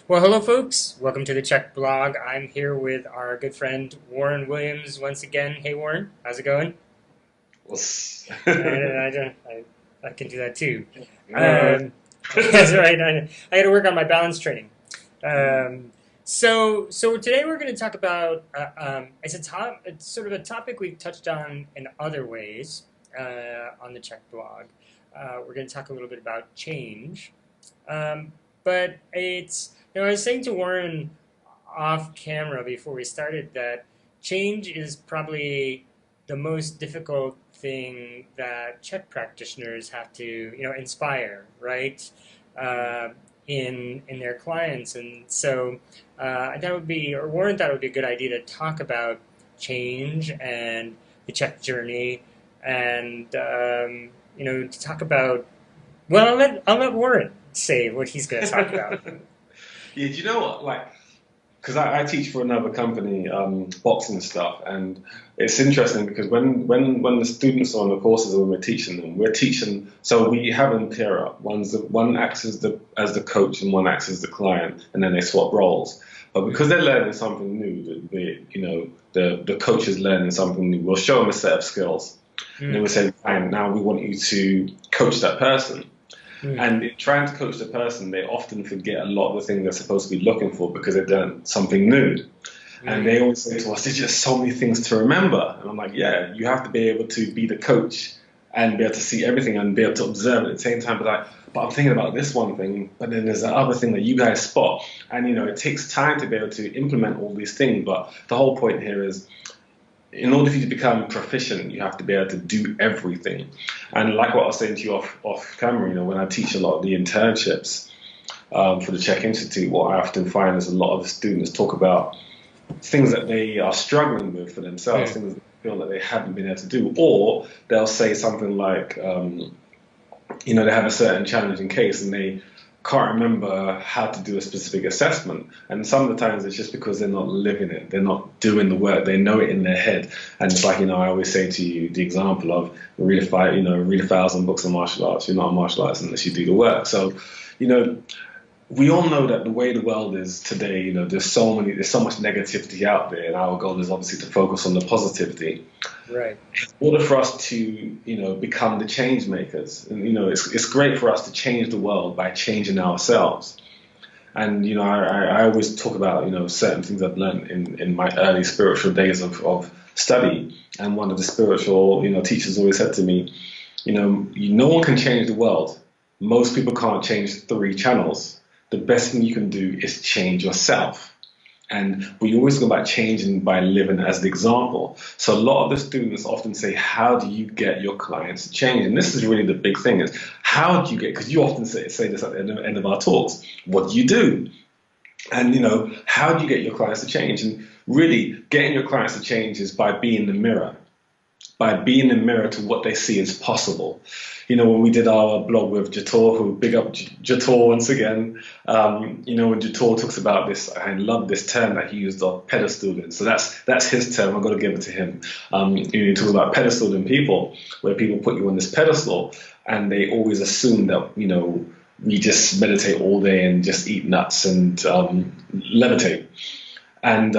Well, hello, folks. Welcome to the Chek blog. I'm here with our good friend Warren Williams once again. Hey, Warren, how's it going? Was I don't. I can do that too. uh, That's right. I got to work on my balance training. Um, so today we're going to talk about it's sort of a topic we've touched on in other ways on the Chek blog. We're going to talk a little bit about change. But I was saying to Warren off camera before we started that change is probably the most difficult thing that Czech practitioners have to, inspire, right? Uh, in their clients, and so I thought it would be, or Warren thought it would be a good idea to talk about change and the Czech journey, and to talk about. Well, I'll let Warren say what he's going to talk about. yeah, do you know what? Like, because I teach for another company, boxing stuff, and it's interesting because when the students are on the courses and when we're teaching. So we have them pair up. One acts as the coach and one acts as the client, and then they swap roles. But because they're learning something new, the coach is learning something new. We'll show them a set of skills, and then Mm, we say, "Fine, now we want you to coach that person." mm, And in trying to coach the person, they often forget a lot of the things they're supposed to be looking for because they've done something new. And mm, they always say to us, there's just so many things to remember. And I'm like, yeah, you have to be able to be the coach and be able to see everything and be able to observe at the same time. But I'm thinking about this one thing, but then there's the other thing that you guys spot. And, it takes time to be able to implement all these things. But the whole point here is in order for you to become proficient, you have to be able to do everything. And like what I was saying to you off camera, when I teach a lot of the internships for the Czech Institute, what I often find is a lot of the students talk about things that they are struggling with for themselves, mm, things that they feel that they haven't been able to do, or they'll say something like, they have a certain challenging case and they can't remember how to do a specific assessment. And some of the times it's just because they're not living it. They're not doing the work. They know it in their head. And it's like, I always say to you the example of read 1,000 books on martial arts. You're not a martial artist unless you do the work. So, you know, we all know that the way the world is today, there's so much negativity out there, and our goal is obviously to focus on the positivity. right. In order for us to, become the change makers, and it's great for us to change the world by changing ourselves. And I always talk about certain things I've learned in my early spiritual days of study. And one of the spiritual teachers always said to me, no one can change the world. Most people can't change 3 channels. The best thing you can do is change yourself. And we always go about changing by living as the example. So a lot of the students often say, how do you get your clients to change? And this is really the big thing is, how do you get, because you often say this at the end of our talks, what do you do? And, how do you get your clients to change? And really getting your clients to change is by being the mirror, to what they see as possible. When we did our blog with Jator, who big up Jator once again, when Jator talks about this, I love this term that he used of pedestaling. So that's his term. I've got to give it to him. He talks about pedestaling people, where people put you on this pedestal, and they always assume that we just meditate all day and just eat nuts and levitate. And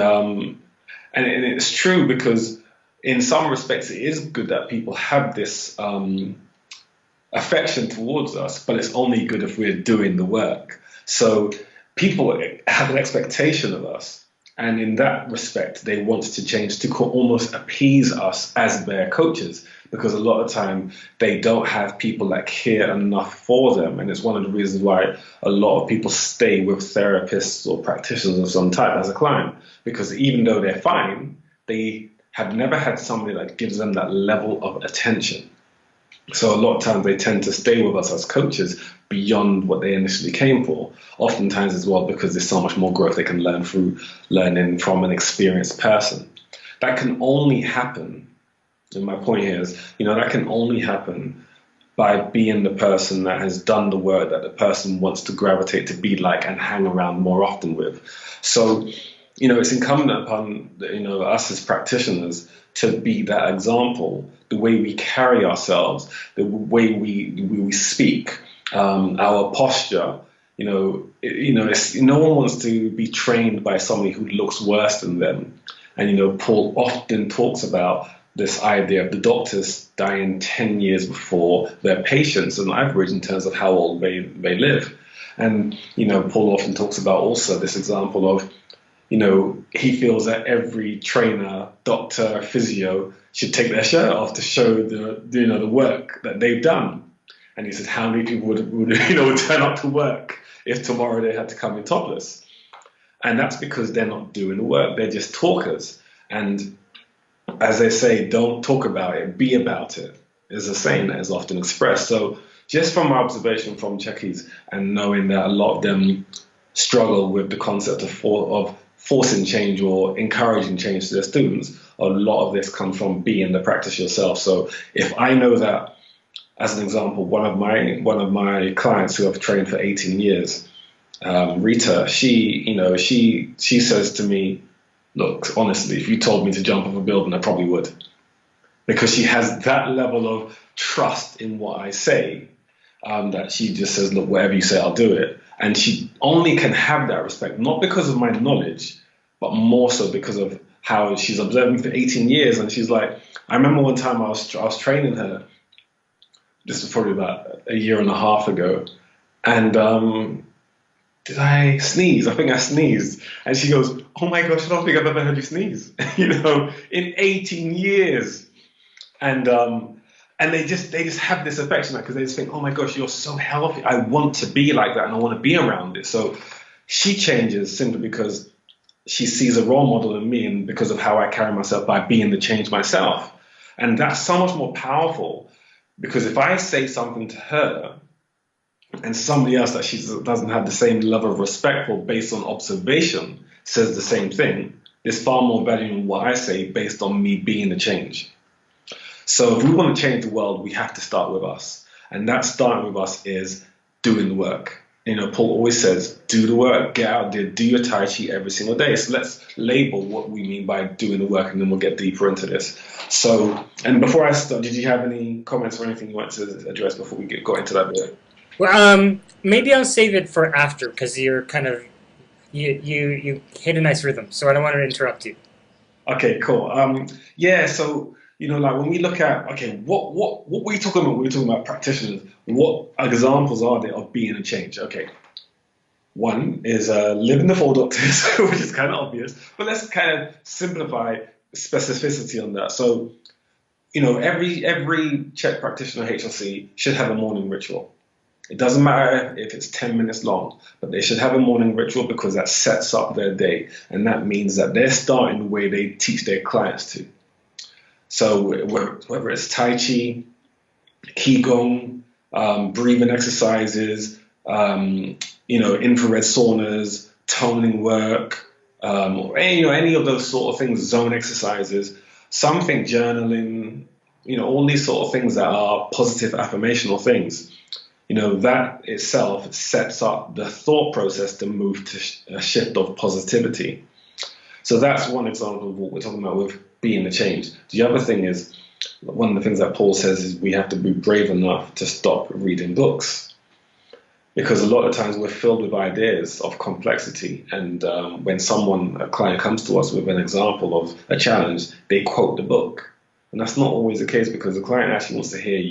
it's true because in some respects, it is good that people have this affection towards us, but it's only good if we're doing the work. So people have an expectation of us, and in that respect, they want to change to almost appease us as their coaches, because a lot of time they don't have people that care enough for them, and it's one of the reasons why a lot of people stay with therapists or practitioners of some type as a client, because even though they're fine, they have never had somebody that gives them that level of attention. So a lot of times they tend to stay with us as coaches beyond what they initially came for. Oftentimes as well because there's so much more growth they can learn through learning from an experienced person. That can only happen, and my point here is, that can only happen by being the person that has done the work that the person wants to gravitate to be like and hang around more often with. So it's incumbent upon us as practitioners to be that example, the way we carry ourselves, the way we speak, our posture. No one wants to be trained by somebody who looks worse than them. And, Paul often talks about this idea of the doctors dying 10 years before their patients on average in terms of how old they live. And, Paul often talks about also this example of, he feels that every trainer, doctor, physio should take their shirt off to show the work that they've done. And he said, how many people would turn up to work if tomorrow they had to come in topless? And that's because they're not doing the work. They're just talkers. And as they say, don't talk about it, be about it, is a saying that is often expressed. So just from my observation from Chekis and knowing that a lot of them struggle with the concept of forcing change or encouraging change to their students, a lot of this comes from being the practice yourself. So if I know that, as an example, one of my clients who I've trained for 18 years, Rita, she says to me, look, honestly, if you told me to jump off a building, I probably would. Because she has that level of trust in what I say, that she just says, look, whatever you say, I'll do it. And she only can have that respect, not because of my knowledge, but more so because of how she's observed me for 18 years. And she's like, I remember one time I was training her, this was probably about a year and a half ago, and did I sneeze? I think I sneezed. And she goes, oh my gosh, I don't think I've ever heard you sneeze, in 18 years. And they just have this affection because they just think, oh my gosh, you're so healthy. I want to be like that and I want to be around it. So she changes simply because she sees a role model in me and because of how I carry myself by being the change myself. And that's so much more powerful because if I say something to her and somebody else that she doesn't have the same level of respect for based on observation says the same thing, there's far more value in what I say based on me being the change. So if we want to change the world, we have to start with us. And that starting with us is doing the work. Paul always says, do the work, get out there, do your Tai Chi every single day. So let's label what we mean by doing the work, and then we'll get deeper into this. So, and before I start, did you have any comments or anything you want to address before we go into that bit? Well, maybe I'll save it for after because you're kind of you hit a nice rhythm, so I don't want to interrupt you. Okay, cool. Yeah, so like when we look at what were you talking about? We're talking about practitioners. What examples are there of being a change? Okay, one is living the four doctors, which is kind of obvious, but let's kind of simplify specificity on that. So every Chek practitioner HLC should have a morning ritual. It doesn't matter if it's 10 minutes long, but they should have a morning ritual because that sets up their day. And that means that they're starting the way they teach their clients to. So whether it's Tai Chi, Qigong, breathing exercises, infrared saunas, toning work, or any of those sort of things, zone exercises, something journaling, all these sort of things that are positive affirmational things. That itself sets up the thought process to move to a shift of positivity. So that's one example of what we're talking about with being the change. The other thing is, one of the things that Paul says is we have to be brave enough to stop reading books. Because a lot of times we're filled with ideas of complexity. And when a client comes to us with an example of a challenge, they quote the book. And that's not always the case because the client actually wants to hear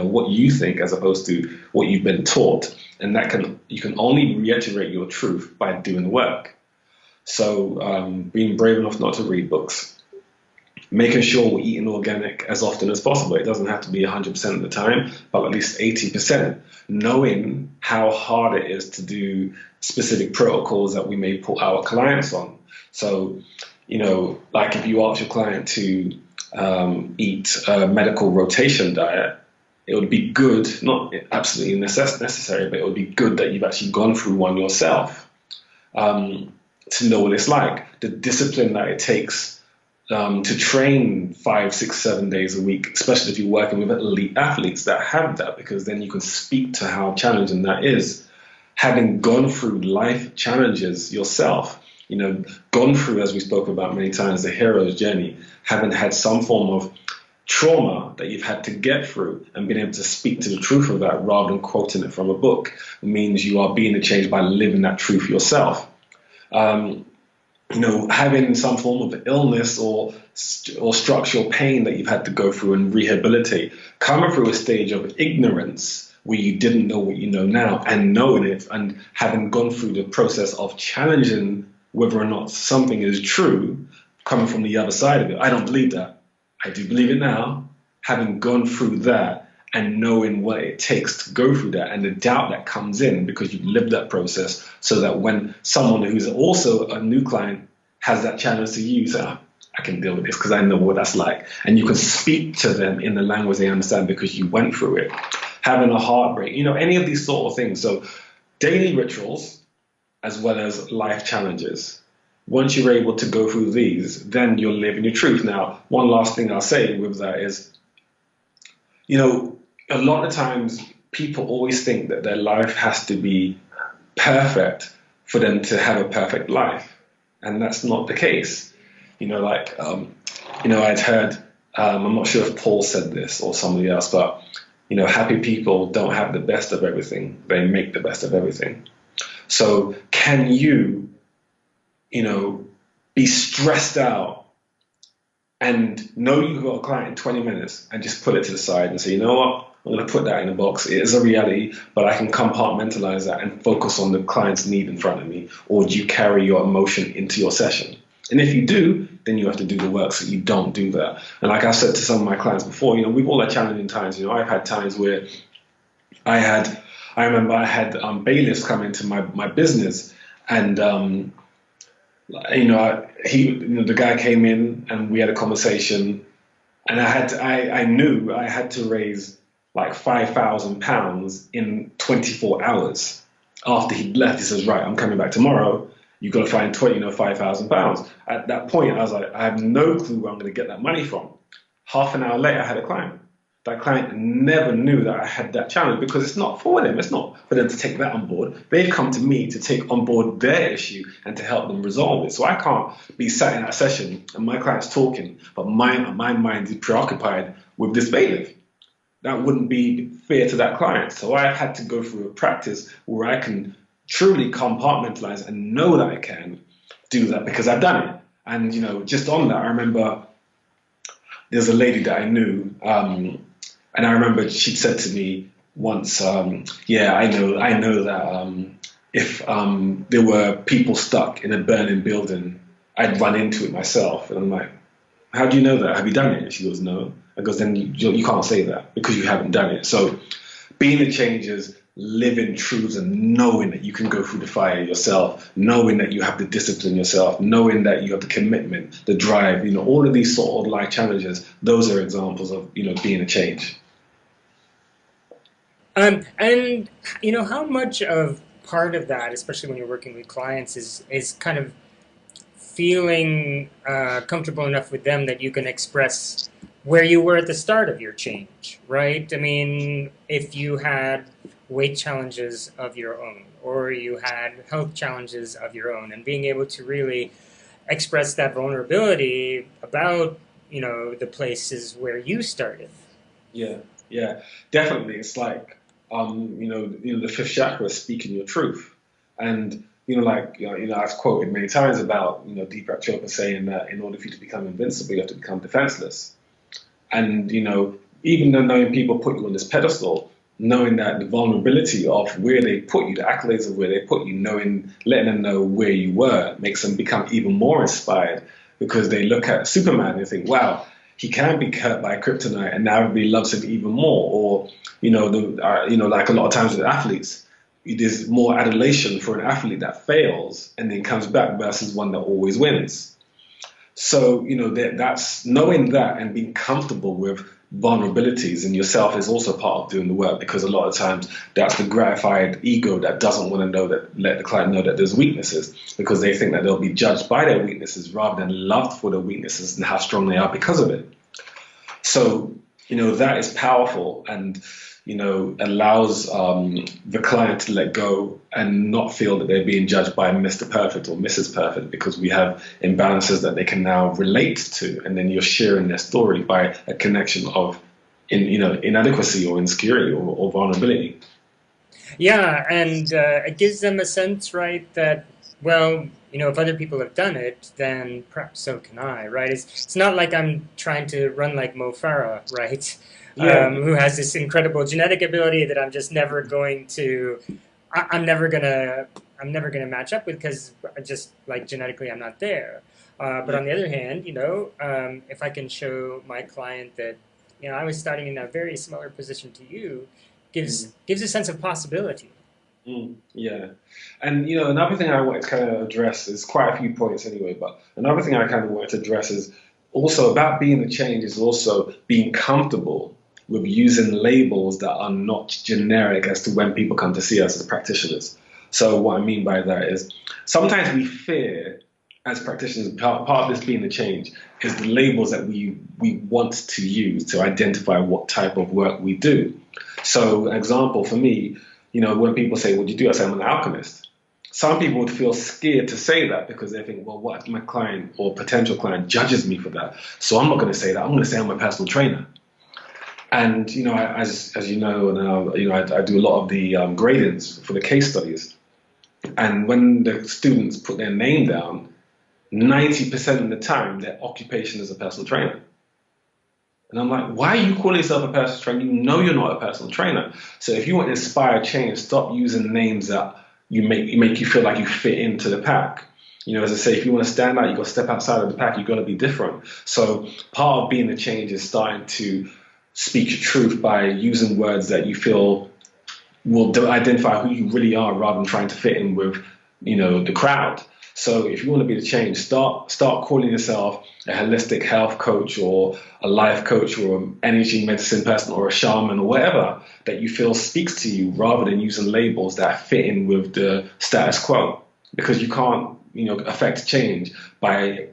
what you think as opposed to what you've been taught. And you can only reiterate your truth by doing the work. So being brave enough not to read books, making sure we're eating organic as often as possible. It doesn't have to be 100% of the time, but at least 80%. Knowing how hard it is to do specific protocols that we may put our clients on. So, like if you ask your client to eat a medical rotation diet, it would be good, not absolutely necessary, but it would be good that you've actually gone through one yourself to know what it's like. The discipline that it takes to train 5, 6, 7 days a week, especially if you're working with elite athletes that have that, because then you can speak to how challenging that is. Having gone through life challenges yourself, gone through, as we spoke about many times, the hero's journey, having had some form of trauma that you've had to get through and being able to speak to the truth of that rather than quoting it from a book means you are being a change by living that truth yourself. Having some form of illness or structural pain that you've had to go through and rehabilitate, coming through a stage of ignorance where you didn't know what you know now, and knowing it and having gone through the process of challenging whether or not something is true, coming from the other side of it. I don't believe that. I do believe it now, having gone through that and knowing what it takes to go through that and the doubt that comes in because you've lived that process, so that when someone who's also a new client has that challenge to you, you say, I can deal with this because I know what that's like. And you can speak to them in the language they understand because you went through it. Having a heartbreak, any of these sort of things. So daily rituals as well as life challenges. Once you're able to go through these, then you're living your truth. Now, one last thing I'll say with that is, a lot of times people always think that their life has to be perfect for them to have a perfect life. And that's not the case. I'd heard, I'm not sure if Paul said this or somebody else, but, happy people don't have the best of everything. They make the best of everything. So can you, be stressed out and know you've got a client in 20 minutes and just put it to the side and say, you know what, I'm going to put that in a box. It is a reality, but I can compartmentalize that and focus on the client's need in front of me. Or do you carry your emotion into your session? And if you do, then you have to do the work so you don't do that. And like I said to some of my clients before, we've all had challenging times. I've had times where I remember I had bailiffs come into my business, and the guy came in and we had a conversation, and I knew I had to raise like £5,000 in 24 hours. After he'd left, he says, right, I'm coming back tomorrow. You've got to find £5,000. At that point, I was like, I have no clue where I'm going to get that money from. Half an hour later, I had a client. That client never knew that I had that challenge because it's not for them. It's not for them to take that on board. They've come to me to take on board their issue and to help them resolve it. So I can't be sat in that session and my client's talking, but my mind is preoccupied with this bailiff. That wouldn't be fair to that client. So I've had to go through a practice where I can truly compartmentalize and know that I can do that because I've done it. And, just on that, I remember there's a lady that I knew, and I remember she'd said to me once, yeah, I know that if there were people stuck in a burning building, I'd run into it myself. And I'm like, how do you know that? Have you done it? And she goes, no. I goes, then you can't say that because you haven't done it. So being the changes, living truths and knowing that you can go through the fire yourself, knowing that you have the discipline yourself, knowing that you have the commitment, the drive, all of these sort of life challenges, those are examples of, being a change. And how much of part of that, especially when you're working with clients, is kind of feeling comfortable enough with them that you can express where you were at the start of your change, right? I mean, if you had weight challenges of your own, or you had health challenges of your own, and being able to really express that vulnerability about, the places where you started. Yeah, definitely. It's like, the fifth chakra is speaking your truth. And, I've quoted many times about, Deepak Chopra saying that in order for you to become invincible, you have to become defenseless. And, even though knowing people put you on this pedestal, knowing that the vulnerability of where they put you, the accolades of where they put you, letting them know where you were, makes them become even more inspired because they look at Superman and they think, wow, he can be hurt by kryptonite and now everybody loves him even more. Or, like a lot of times with athletes, there's more adulation for an athlete that fails and then comes back versus one that always wins. So, that's knowing that and being comfortable with vulnerabilities in yourself is also part of doing the work, because a lot of times that's the gratified ego that doesn't want to let the client know that there's weaknesses, because they think that they'll be judged by their weaknesses rather than loved for their weaknesses and how strong they are because of it. So, that is powerful. And, allows the client to let go and not feel that they're being judged by Mr. Perfect or Mrs. Perfect, because we have imbalances that they can now relate to, and then you're sharing their story by a connection of inadequacy or insecurity or vulnerability. Yeah, and it gives them a sense, right, that, well, if other people have done it, then perhaps so can I, right? It's not like I'm trying to run like Mo Farah, right? Yeah. Who has this incredible genetic ability that I'm just never going to, I'm never gonna, I'm never gonna match up with, because just like genetically I'm not there. But Yeah. on the other hand, if I can show my client that, I was starting in a very similar position to you, Mm. gives a sense of possibility. Yeah. And another thing I wanted to kind of address is quite a few points anyway, but another thing I kind of wanted to address is also about being the change is also being comfortable with using labels that are not generic as to when people come to see us as practitioners. So what I mean by that is sometimes we fear as practitioners, part of this being the change is the labels that we want to use to identify what type of work we do. So an example for me, when people say, what do you do? I say, I'm an alchemist. Some people would feel scared to say that because they think, well, what if my client or potential client judges me for that? So I'm not going to say that. I'm going to say I'm a personal trainer. And, as you know, and I do a lot of the gradings for the case studies. And when the students put their name down, 90% of the time, their occupation is a personal trainer. And I'm like, why are you calling yourself a personal trainer? You know you're not a personal trainer. So if you want to inspire change, stop using names that make you feel like you fit into the pack. As I say, if you want to stand out, you've got to step outside of the pack. You've got to be different. So part of being the change is starting to speak your truth by using words that you feel will identify who you really are rather than trying to fit in with, the crowd. So if you want to be the change, start calling yourself a holistic health coach or a life coach or an energy medicine person or a shaman or whatever that you feel speaks to you, rather than using labels that fit in with the status quo, because you can't, affect change by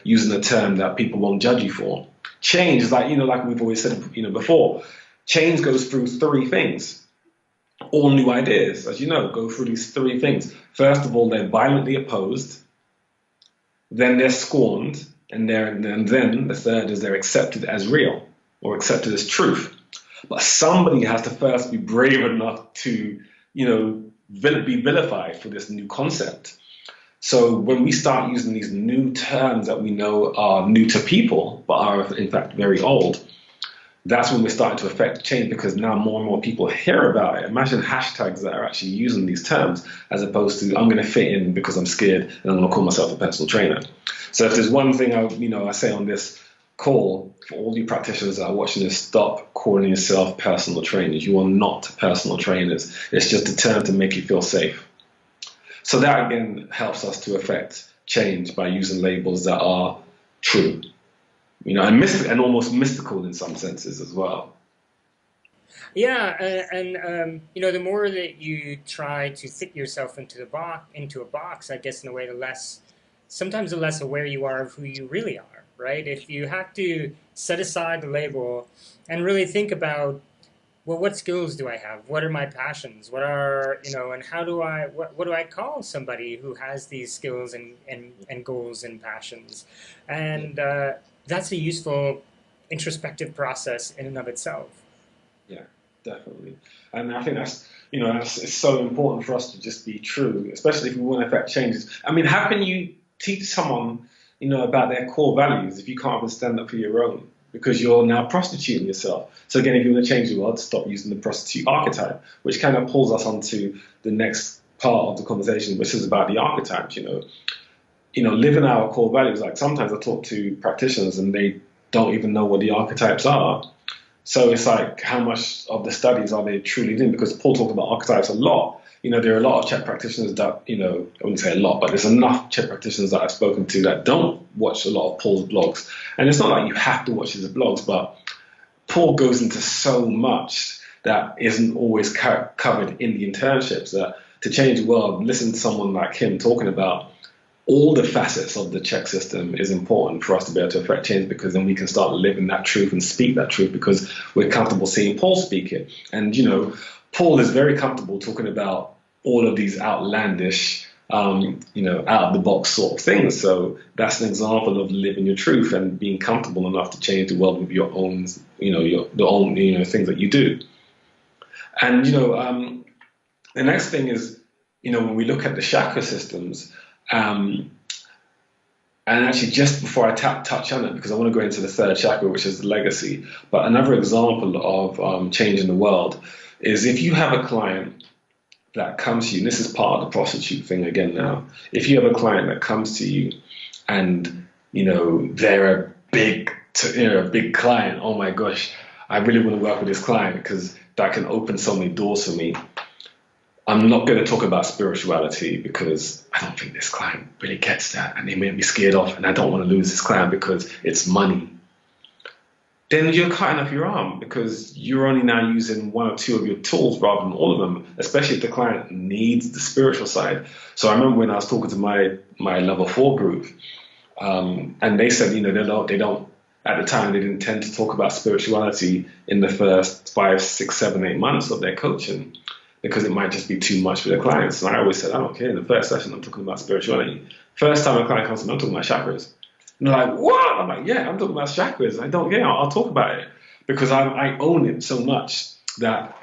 using a term that people won't judge you for. Change is like we've always said, before, change goes through three things. All new ideas, as you know, go through these three things. First of all, they're violently opposed, then they're scorned, and then the third is they're accepted as real or accepted as truth. But somebody has to first be brave enough to, be vilified for this new concept. So when we start using these new terms that we know are new to people, but are in fact very old, that's when we're starting to affect change, because now more and more people hear about it. Imagine hashtags that are actually using these terms, as opposed to I'm going to fit in because I'm scared and I'm going to call myself a personal trainer. So if there's one thing I say on this call for all you practitioners that are watching this, stop calling yourself personal trainers. You are not personal trainers. It's just a term to make you feel safe. So that again helps us to affect change by using labels that are true. And almost mystical in some senses as well. Yeah, and the more that you try to fit yourself into a box, I guess in a way, sometimes the less aware you are of who you really are, right? If you have to set aside the label and really think about, well, what skills do I have? What are my passions? And what do I call somebody who has these skills and goals and passions? Yeah, And that's a useful introspective process in and of itself. yeah, definitely. And I think it's so important for us to just be true, especially if we want to affect changes. I mean, how can you teach someone, about their core values if you can't even stand up for your own? Because you're now prostituting yourself. So again, if you want to change the world, stop using the prostitute archetype, which kind of pulls us onto the next part of the conversation, which is about the archetypes. Living our core values. Like sometimes I talk to practitioners and they don't even know what the archetypes are. So it's like, how much of the studies are they truly doing? Because Paul talked about archetypes a lot. There are a lot of Chek practitioners that, I wouldn't say a lot, but there's enough Chek practitioners that I've spoken to that don't watch a lot of Paul's blogs. And it's not like you have to watch his blogs, but Paul goes into so much that isn't always covered in the internships. That to change the world, listen to someone like him talking about all the facets of the check system is important for us to be able to affect change, because then we can start living that truth and speak that truth because we're comfortable seeing Paul speak it. And, Paul is very comfortable talking about all of these outlandish, out of the box sort of things. So that's an example of living your truth and being comfortable enough to change the world with your own, the own, things that you do. And, the next thing is, when we look at the chakra systems, and actually, just before I touch on it, because I want to go into the third chakra, which is the legacy, but another example of changing the world is if you have a client that comes to you, and this is part of the prostitute thing again now, if you have a client that comes to you and, they're a big client, oh my gosh, I really want to work with this client because that can open so many doors for me. I'm not going to talk about spirituality because I don't think this client really gets that and they make me scared off, and I don't want to lose this client because it's money. Then you're cutting off your arm because you're only now using one or two of your tools rather than all of them, especially if the client needs the spiritual side. So I remember when I was talking to my level 4 group, and they said, they don't, at the time, they didn't tend to talk about spirituality in the first 5, 6, 7, 8 months of their coaching, because it might just be too much for their clients. And I always said, I don't care. In the first session, I'm talking about spirituality. First time a client comes to me, I'm talking about chakras. And they're like, what? I'm like, yeah, I'm talking about chakras. I don't care. I'll talk about it because I own it so much that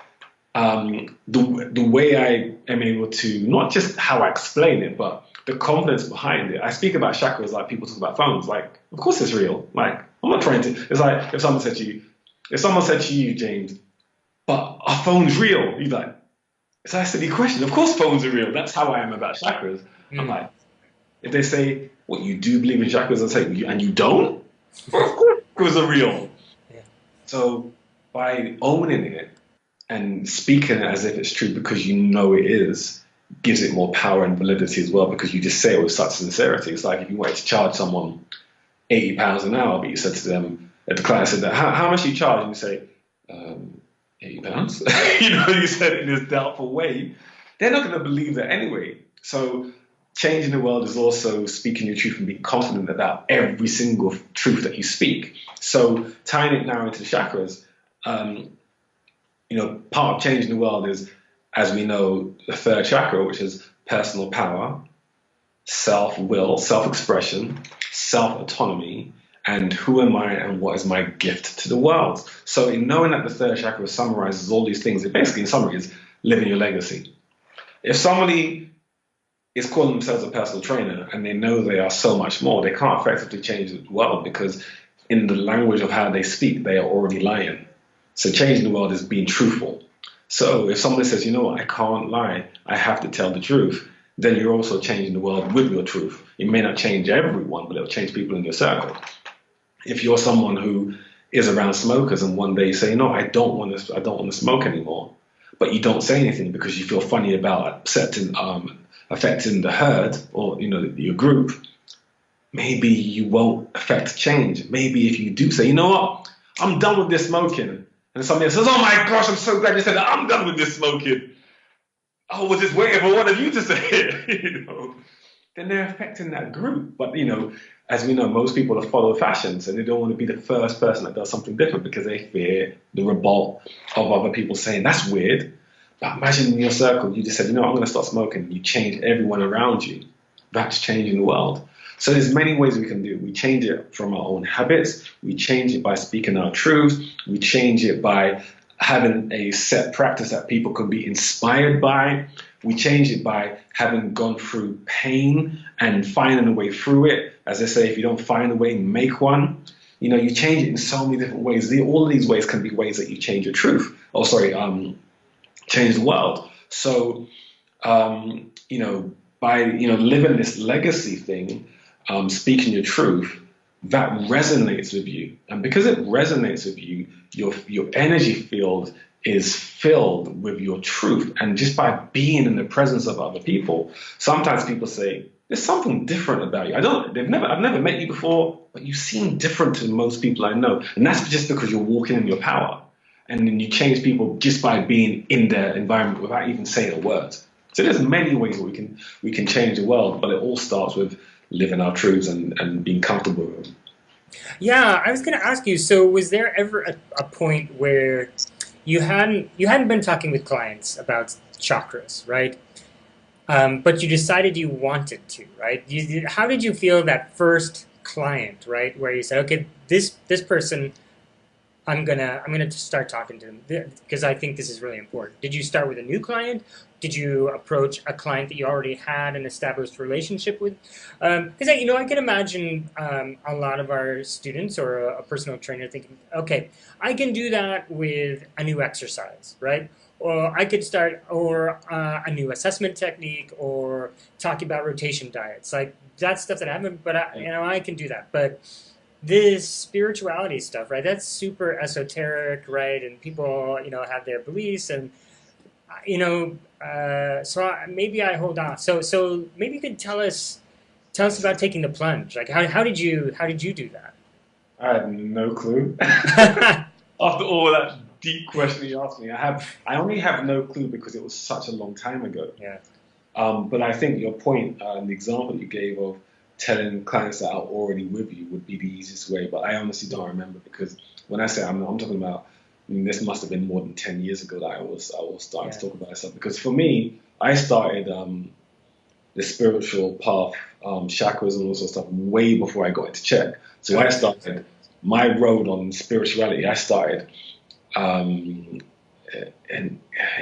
the way I am able to, not just how I explain it, but the confidence behind it. I speak about chakras like people talk about phones. Like, of course it's real. Like, I'm not trying to. It's like if someone said to you, James, but are phones real? You're like, it's a silly question. Of course phones are real. That's how I am about chakras. I'm like, if they say, what, you do believe in chakras? I say, and you don't? Of course chakras are real. Yeah. So by owning it and speaking it as if it's true because you know it is, gives it more power and validity as well, because you just say it with such sincerity. It's like if you wanted to charge someone £80 an hour, but you said to them, if the client said that, how much do you charge? And you say, £80. You said it in this doubtful way. They're not going to believe that anyway. So changing the world is also speaking your truth and being confident about every single truth that you speak. So tying it now into the chakras, part of changing the world is, as we know, the third chakra, which is personal power, self-will, self-expression, self-autonomy, and who am I and what is my gift to the world. So in knowing that the third chakra summarizes all these things, it basically in summary is living your legacy. If somebody is calling themselves a personal trainer and they know they are so much more, they can't effectively change the world because in the language of how they speak, they are already lying. So changing the world is being truthful. So if somebody says, you know what, I can't lie, I have to tell the truth, then you're also changing the world with your truth. It may not change everyone, but it'll change people in your circle. If you're someone who is around smokers and one day you say, no, I don't want to smoke anymore, but you don't say anything because you feel funny about affecting the herd or your group, maybe you won't affect change. Maybe if you do say, you know what, I'm done with this smoking, and somebody says, oh my gosh, I'm so glad you said that, I'm done with this smoking. I was just waiting for one of you to say it, then they're affecting that group. But, as we know, most people follow fashions and they don't want to be the first person that does something different because they fear the revolt of other people saying, that's weird. But imagine in your circle, you just said, I'm going to start smoking. You change everyone around you. That's changing the world. So there's many ways we can do it. We change it from our own habits. We change it by speaking our truth. We change it by having a set practice that people can be inspired by. We change it by having gone through pain and finding a way through it. As I say, if you don't find a way, make one. You change it in so many different ways. All of these ways can be ways that you change your truth. Change the world. So, by living this legacy thing, speaking your truth, that resonates with you, and because it resonates with you, your energy field is filled with your truth. And just by being in the presence of other people, sometimes people say, there's something different about you. I've never met you before, but you seem different to most people I know. And that's just because you're walking in your power. And then you change people just by being in their environment without even saying a word. So there's many ways that we can change the world, but it all starts with living our truths and being comfortable with them. Yeah, I was going to ask you. So, was there ever a point where you hadn't been talking with clients about chakras, right? But you decided you wanted to, right? How did you feel that first client, right, where you said, okay, this person, I'm gonna start talking to them because I think this is really important. Did you start with a new client? Did you approach a client that you already had an established relationship with? Because I can imagine a lot of our students or a personal trainer thinking, okay, I can do that with a new exercise, right? Or I could start, or a new assessment technique, or talking about rotation diets. Like that's stuff that I haven't, but I can do that. But this spirituality stuff, right? That's super esoteric, right? And people, have their beliefs, and maybe I hold on. So maybe you could tell us about taking the plunge. Like how did you do I had no clue. that? After all that deep question you asked me, I only have no clue because it was such a long time ago. Yeah, But I think your point, the example you gave of telling clients that are already with you would be the easiest way. But I honestly don't remember because when I say I'm talking about, this must have been more than 10 years ago that I was starting yeah, to talk about stuff. Because for me, I started the spiritual path, chakras and all sorts of stuff way before I got into Chek. So I okay, started my road on spirituality. I started um, in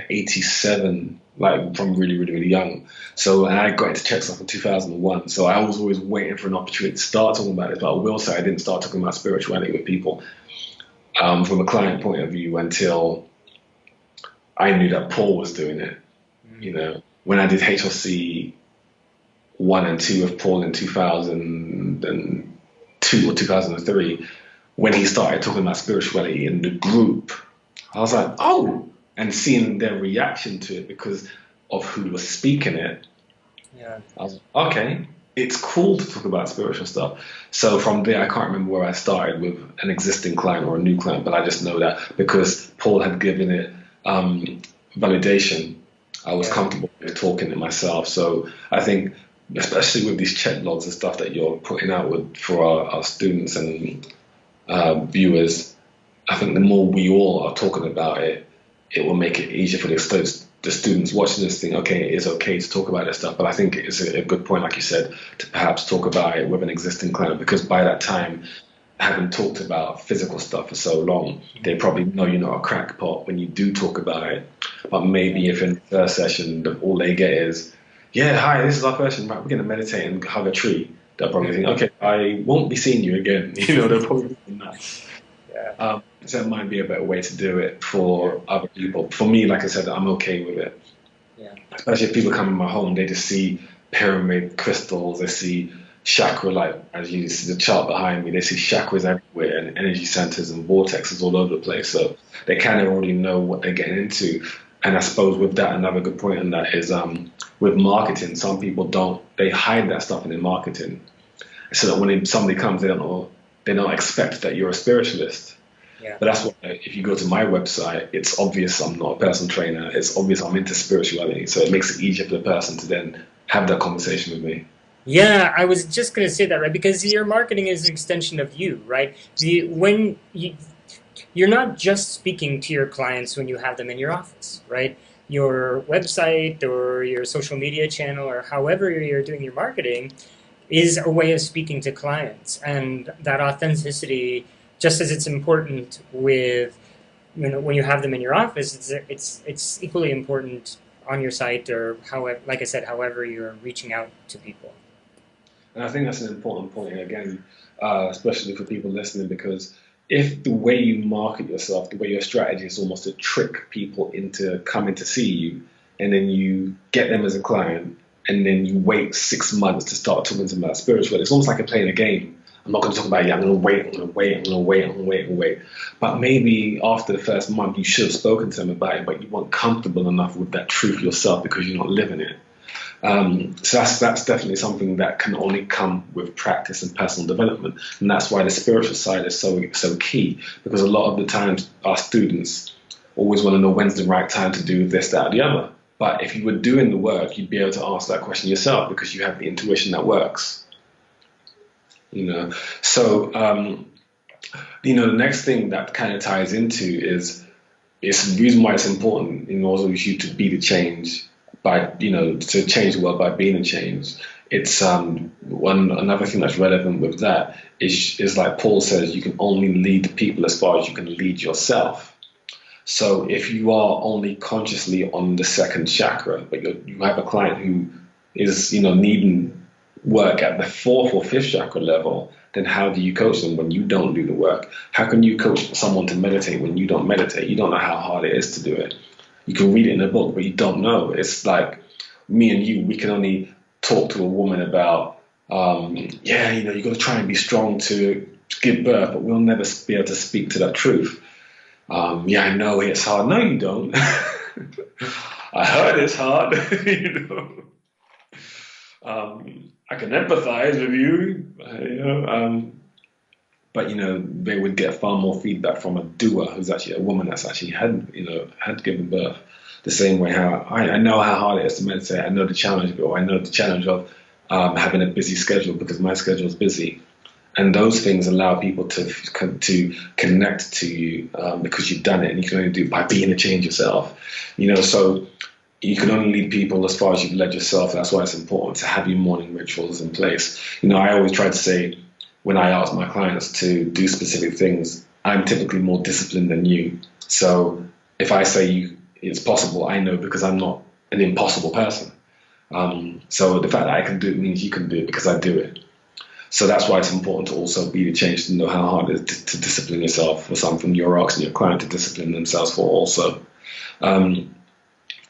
'87, like from really, really, really young. So I got into Czech stuff in 2001. So I was always waiting for an opportunity to start talking about it. But I will say I didn't start talking about spirituality with people from a client point of view until I knew that Paul was doing it. mm, When I did HLC 1 and 2 of Paul in 2002 or 2003, when he started talking about spirituality in the group, I was like, oh, and seeing their reaction to it because of who was speaking it, yeah, I was like, okay, it's cool to talk about spiritual stuff. So from there, I can't remember where I started with an existing client or a new client, but I just know that because Paul had given it validation, I was yeah, comfortable with talking it myself. So I think, especially with these Czech blogs and stuff that you're putting out for our students and viewers, I think the more we all are talking about it, it will make it easier for the students watching this thing. Okay, it is okay to talk about this stuff, but I think it is a good point, like you said, to perhaps talk about it with an existing client because by that time, having talked about physical stuff for so long, they mm, probably know you're not a crackpot when you do talk about it. But yeah, maybe if in the first session all they get is, yeah, hi, this is our first session, right, we're going to meditate and hug a tree. They'll probably think, mm, okay, I won't be seeing you again. They'll probably be nuts. yeah, So it might be a better way to do it for other people. For me, like I said, I'm okay with it. yeah, Especially if people come in my home, they just see pyramid crystals, they see chakra, like as you see the chart behind me, they see chakras everywhere and energy centers and vortexes all over the place. So they kind of already know what they're getting into. And I suppose with that, another good point in that is with marketing, some people they hide that stuff in their marketing. So that when somebody comes, they don't expect that you're a spiritualist. yeah. But that's why if you go to my website, it's obvious I'm not a personal trainer. It's obvious I'm into spirituality. So it makes it easier for the person to then have that conversation with me. Yeah, I was just going to say that, right? Because your marketing is an extension of you, right? You're not just speaking to your clients when you have them in your office, right? Your website or your social media channel or however you're doing your marketing is a way of speaking to clients, and that authenticity, just as it's important with when you have them in your office, it's equally important on your site or however, like I said, however you're reaching out to people. And I think that's an important point again, especially for people listening, because if the way you market yourself, the way your strategy is almost to trick people into coming to see you, and then you get them as a client, and then you wait 6 months to start talking to them about spiritual, it's almost like you're playing a game. I'm not going to talk about it. I'm going to wait, I'm going to wait, I'm going to wait, I'm going to wait and wait. But maybe after the first month, you should have spoken to them about it, but you weren't comfortable enough with that truth yourself because you're not living it. So that's definitely something that can only come with practice and personal development, and that's why the spiritual side is so key. Because a lot of the times our students always want to know when's the right time to do this, that, or the other. But if you were doing the work, you'd be able to answer that question yourself because you have the intuition that works. So the next thing that kind of ties into is it's the reason why it's important in order for you to be the change by to change the world by being a change. It's another thing that's relevant with that is like Paul says, you can only lead the people as far as you can lead yourself. So if you are only consciously on the second chakra, but you have a client who is needing work at the fourth or fifth chakra level, then how do you coach them when you don't do the work? How can you coach someone to meditate when you don't meditate? You don't know how hard it is to do it. You can read it in a book, but you don't know. It's like me and you, we can only talk to a woman about, you got to try and be strong to give birth, but we'll never be able to speak to that truth. I know it's hard. No, you don't. I heard it's hard. I can empathize with you, but they would get far more feedback from a doer who's actually a woman that's actually had given birth. The same way how I know how hard it is to meditate. I know the challenge, or I know the challenge of having a busy schedule because my schedule is busy. And those things allow people to connect to you because you've done it, and you can only do it by being a change yourself. So you can only lead people as far as you've led yourself. That's why it's important to have your morning rituals in place. I always try to say when I ask my clients to do specific things, I'm typically more disciplined than you. So if I say it's possible, I know because I'm not an impossible person. So the fact that I can do it means you can do it because I do it. So that's why it's important to also be the change, to know how hard it is to discipline yourself for something you're asking your client to discipline themselves for also. And,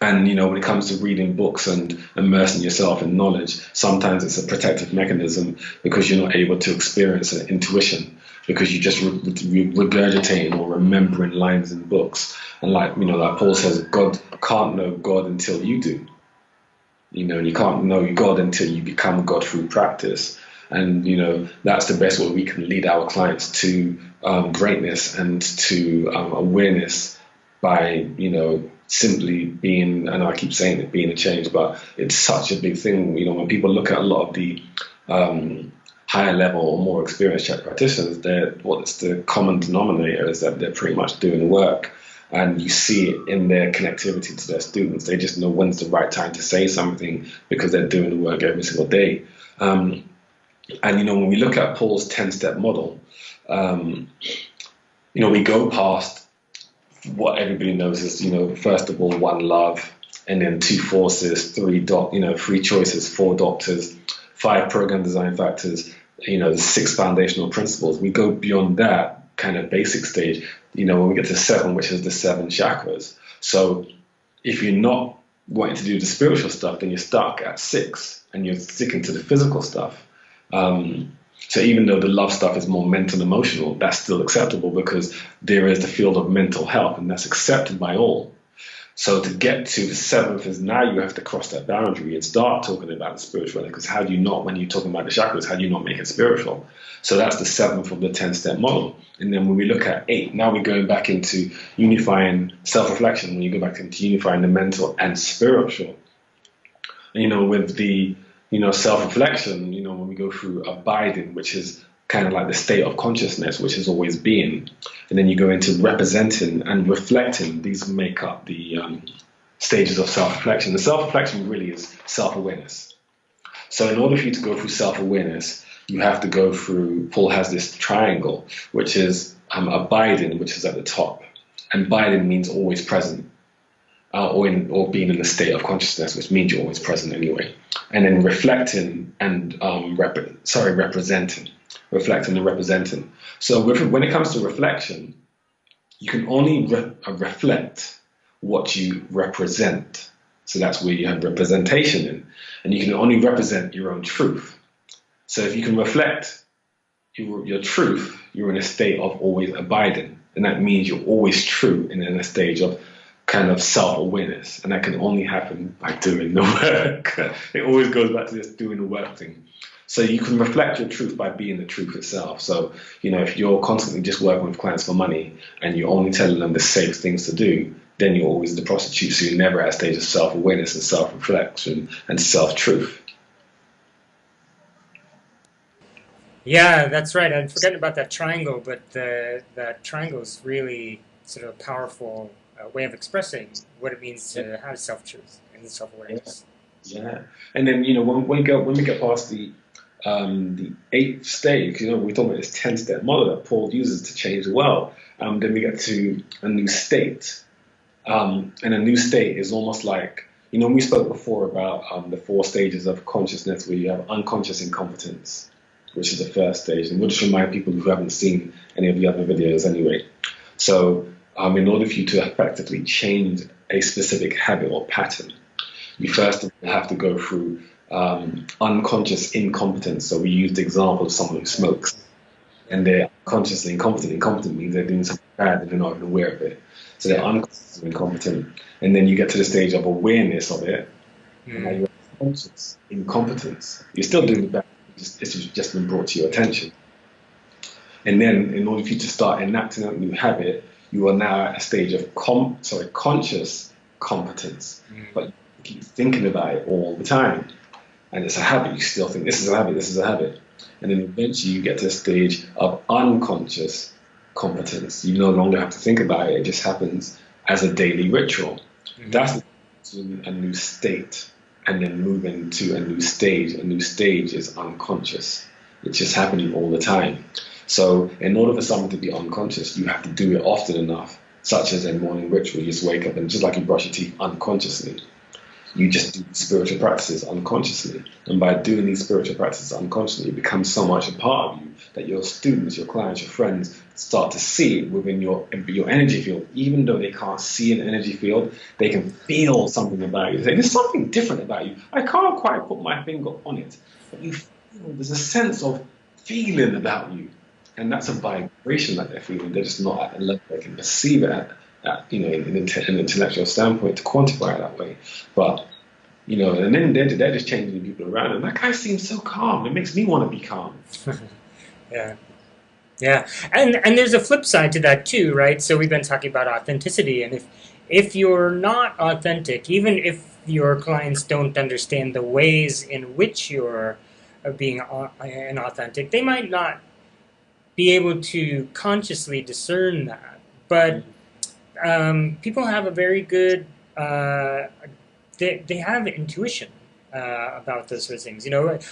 when it comes to reading books and immersing yourself in knowledge, sometimes it's a protective mechanism because you're not able to experience an intuition because you just regurgitating or remembering lines in books. And like Paul says, God can't know God until you do. And you can't know God until you become God through practice. And, that's the best way we can lead our clients to greatness and to awareness by, simply being, and I keep saying it, being a change, but it's such a big thing. When people look at a lot of the higher level or more experienced Chek practitioners, what's the common denominator is that they're pretty much doing the work. And you see it in their connectivity to their students. They just know when's the right time to say something because they're doing the work every single day. And, when we look at Paul's 10-step model, we go past what everybody knows is, first of all, one love, and then two forces, three choices, four doctors, 5 program design factors, the 6 foundational principles. We go beyond that kind of basic stage, when we get to 7, which is the 7 chakras. So if you're not wanting to do the spiritual stuff, then you're stuck at 6 and you're sticking to the physical stuff. So even though the love stuff is more mental, emotional, that's still acceptable because there is the field of mental health and that's accepted by all. So to get to the 7th is now you have to cross that boundary and start talking about the spiritual, because how do you not, when you're talking about the chakras, how do you not make it spiritual? So that's the 7th of the 10-step model. And then when we look at 8, now we're going back into unifying self-reflection, when you go back into unifying the mental and spiritual. And, with the self-reflection, when we go through abiding, which is kind of like the state of consciousness, which is always being. And then you go into representing and reflecting. These make up the stages of self-reflection. The self-reflection really is self-awareness. So in order for you to go through self-awareness, you have to go through, Paul has this triangle, which is abiding, which is at the top. And abiding means always present. Or being in a state of consciousness, which means you're always present anyway. And then reflecting and representing. Reflecting and representing. So when it comes to reflection, you can only reflect what you represent. So that's where you have representation in. And you can only represent your own truth. So if you can reflect your truth, you're in a state of always abiding. And that means you're always true and in a stage of kind of self-awareness, and that can only happen by doing the work. It always goes back to this doing the work thing. So you can reflect your truth by being the truth itself. So, if you're constantly just working with clients for money and you're only telling them the safe things to do, then you're always the prostitute, so you're never at a stage of self-awareness and self-reflection and self-truth. Yeah, that's right. I'd forgotten about that triangle, but that triangle is really sort of a powerful way of expressing what it means Yeah, to have self-truth and yeah, self-awareness. yeah. And then, when we get past the eighth stage, we're talking about this 10-step model that Paul uses to change the world. Then we get to a new state. And a new state is almost like, we spoke before about the four stages of consciousness, where you have unconscious incompetence, which is the first stage. And we'll just remind people who haven't seen any of the other videos anyway. So in order for you to effectively change a specific habit or pattern, you first have to go through unconscious incompetence. So we used the example of someone who smokes, and they're consciously incompetent. Incompetent means they're doing something bad and they're not even aware of it. So they're unconsciously incompetent. And then you get to the stage of awareness of it, and now Mm. you're conscious incompetence. You're still doing the bad, it's just been brought to your attention. And then in order for you to start enacting a new habit, you are now at a stage of conscious competence. Mm. But you keep thinking about it all the time. And it's a habit. You still think this is a habit, this is a habit. And then eventually you get to a stage of unconscious competence. You no longer have to think about it. It just happens as a daily ritual. Mm. That's a new state, and then moving to a new stage. A new stage is unconscious. It's just happening all the time. So in order for something to be unconscious, you have to do it often enough, such as a morning ritual. You just wake up and just like you brush your teeth unconsciously, you just do spiritual practices unconsciously. And by doing these spiritual practices unconsciously, it becomes so much a part of you that your students, your clients, your friends start to see it within your energy field. Even though they can't see an energy field, they can feel something about you. They say, there's something different about you. I can't quite put my finger on it, but you feel there's a sense of feeling about you. And that's a vibration that they're feeling. They're just not at the level they can perceive it in an intellectual standpoint to quantify it that way. But, and then they're just changing the people around. And that guy seems so calm. It makes me want to be calm. Yeah. Yeah, and there's a flip side to that too, right? So we've been talking about authenticity, and if you're not authentic, even if your clients don't understand the ways in which you're being inauthentic, they might not be able to consciously discern that. But people have a very good they have intuition about those sort of things.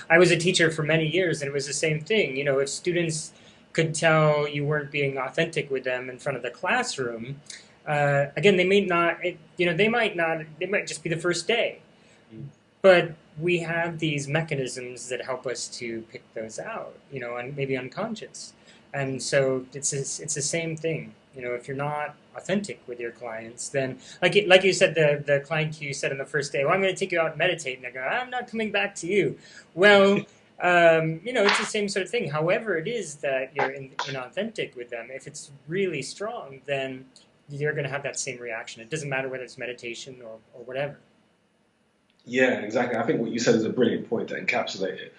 I was a teacher for many years, and it was the same thing. If students could tell you weren't being authentic with them in front of the classroom, again, they may not. They might not. They might just be the first day, but we have these mechanisms that help us to pick those out. And maybe unconscious, and so it's the same thing. If you're not authentic with your clients, then like you said, the client you said on the first day, well, I'm going to take you out and meditate, and they go, I'm not coming back to you. Well, it's the same sort of thing. However, it is that you're inauthentic with them. If it's really strong, then you're going to have that same reaction. It doesn't matter whether it's meditation or whatever. Yeah, exactly. I think what you said is a brilliant point to encapsulate it.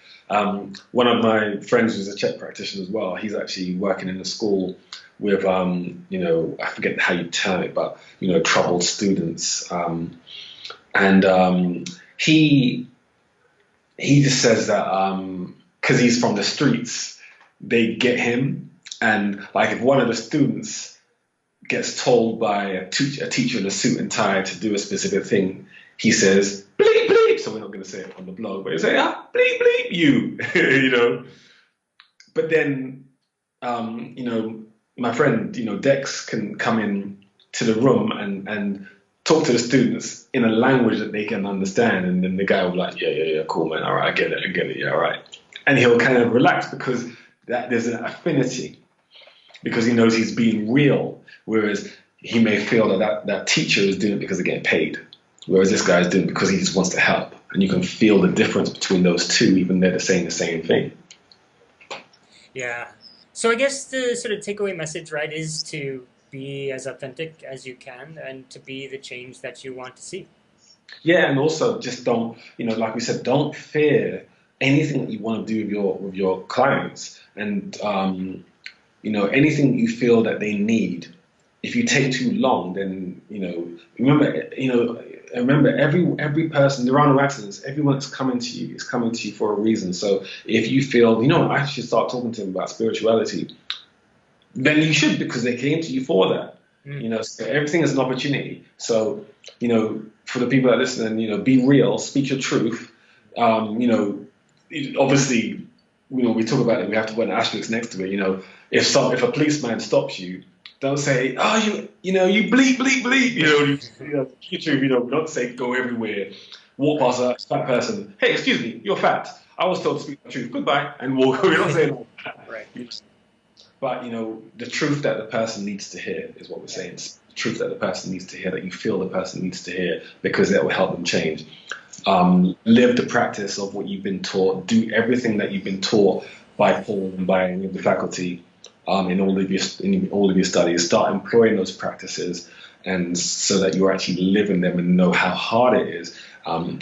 One of my friends who's a Chek practitioner as well, he's actually working in a school with, I forget how you term it, but, troubled students. He just says that because he's from the streets, they get him. And like if one of the students gets told by a teacher in a suit and tie to do a specific thing, he says, bleep, bleep. So we're not going to say it on the blog, but he'll say, bleep, bleep, you, But then, my friend, Dex can come in to the room and talk to the students in a language that they can understand. And then the guy will be like, yeah, cool, man. All right, I get it. Yeah, all right. And he'll kind of relax because there's an affinity, because he knows he's being real. Whereas he may feel that teacher is doing it because they're getting paid. Whereas this guy is doing it because he just wants to help. And you can feel the difference between those two, even though they're saying the same thing. Yeah. So I guess the sort of takeaway message, right, is to be as authentic as you can and to be the change that you want to see. Yeah, and also just don't, like we said, don't fear anything that you want to do with your clients. And, anything you feel that they need, if you take too long, then remember every person. There are no accidents. Everyone that's coming to you is coming to you for a reason. So if you feel, I should start talking to them about spirituality, then you should, because they came to you for that. So everything is an opportunity. So for the people that listen, be real, speak your truth. Obviously, we talk about it. We have to put an asterisk next to it. If a policeman stops you, don't say, "Oh, you bleep bleep bleep." Your truth. We don't say go everywhere, walk past a fat person. Hey, excuse me, you're fat. I was told to speak the truth. Goodbye, and walk. We're not saying that. Right. But the truth that the person needs to hear is what we're saying. It's the truth that the person needs to hear, that you feel the person needs to hear, because that will help them change. Live the practice of what you've been taught. Do everything that you've been taught by Paul and by the faculty in all of your studies. Start employing those practices, and so that you're actually living them and know how hard it is.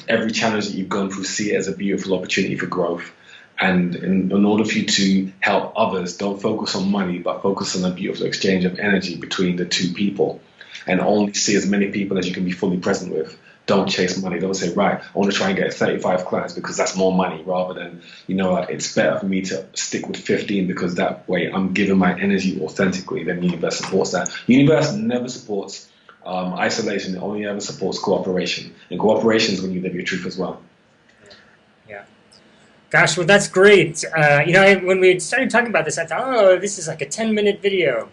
Every challenge that you've gone through, see it as a beautiful opportunity for growth. And in order for you to help others, don't focus on money, but focus on a beautiful exchange of energy between the two people, and only see as many people as you can be fully present with. Don't chase money. Don't say, right, I want to try and get 35 clients because that's more money, rather than, it's better for me to stick with 15 because that way I'm giving my energy authentically. Then the universe supports that. The universe never supports isolation. It only ever supports cooperation. And cooperation is when you live your truth as well. Yeah. Gosh, well, that's great. When we started talking about this, I thought, oh, this is like a 10-minute video,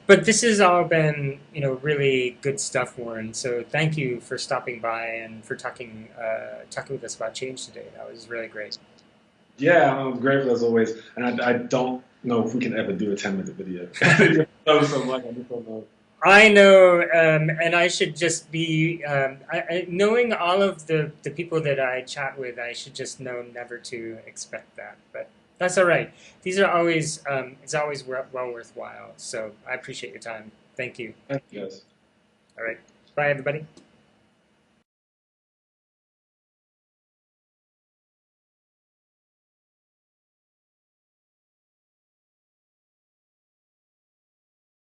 but this has all been, really good stuff, Warren. So thank you for stopping by and for talking with us about change today. That was really great. Yeah, I'm grateful as always, and I don't know if we can ever do a 10-minute video. So much, I just don't know. I know, and I should just be knowing all of the people that I chat with. I should just know never to expect that, but that's all right. These are always it's always well worthwhile. So I appreciate your time. Thank you. Thank you, guys. All right, bye everybody.